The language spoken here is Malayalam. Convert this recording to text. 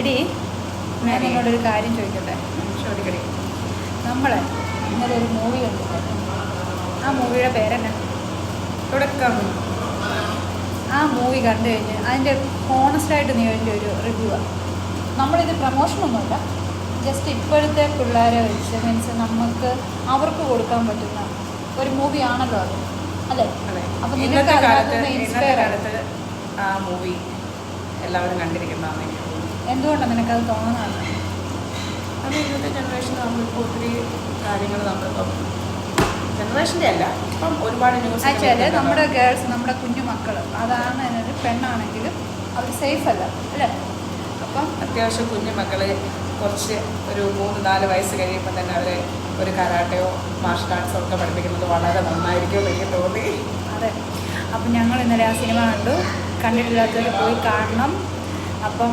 എടി ഞാൻ നിന്നോടൊരു കാര്യം ചോദിക്കട്ടെ? ചോദിക്കടി. നമ്മൾ ഇന്നലെ ഒരു മൂവി കണ്ടിട്ടുണ്ട്. ആ മൂവിയുടെ പേരെന്നാ? തുടക്കം. ആ മൂവി കണ്ടു കഴിഞ്ഞ് അതിൻ്റെ ഹോണസ്റ്റായിട്ട് നീ അതിൻ്റെ ഒരു റിവ്യൂവാണ്. നമ്മളിത് പ്രമോഷനൊന്നുമില്ല, ജസ്റ്റ് ഇപ്പോഴത്തെ പിള്ളേരെ വെച്ച് മീൻസ് നമുക്ക് അവർക്ക് കൊടുക്കാൻ പറ്റുന്ന ഒരു മൂവിയാണല്ലോ അത്, അല്ലേ? അപ്പം ഇന്നത്തെ കാലത്ത് ആ മൂവി എല്ലാവരും കണ്ടിരിക്കുന്നതാണ്. എന്തുകൊണ്ടാണ് നിനക്കത് തോന്നുന്നത്? അത് ഇന്നത്തെ ജനറേഷൻ നമ്മളിപ്പോൾ ഒത്തിരി കാര്യങ്ങൾ നമ്മളിപ്പം ജനറേഷൻ്റെ അല്ല, ഇപ്പം ഒരുപാട് ന്യൂസ് ആക്ച്വലി നമ്മുടെ ഗേൾസ്, നമ്മുടെ കുഞ്ഞു മക്കൾ, അതാണ് അതിനൊരു പെണ്ണാണെങ്കിലും അവർ സേഫ് അല്ല, അല്ലേ? അപ്പം അത്യാവശ്യം കുഞ്ഞു മക്കൾ കുറച്ച് ഒരു 3-4 വയസ്സ് കഴിയുമ്പോൾ തന്നെ അവരെ ഒരു കരാട്ടയോ മാർഷൽ ആർട്സോ ഒക്കെ പഠിപ്പിക്കുന്നത് വളരെ നന്നായിരിക്കും എനിക്ക് തോന്നി. അതെ. അപ്പം ഞങ്ങൾ ഇന്നലെ ആ സിനിമ കണ്ടിട്ടില്ലാത്തവർ പോയി കാണണം. അപ്പം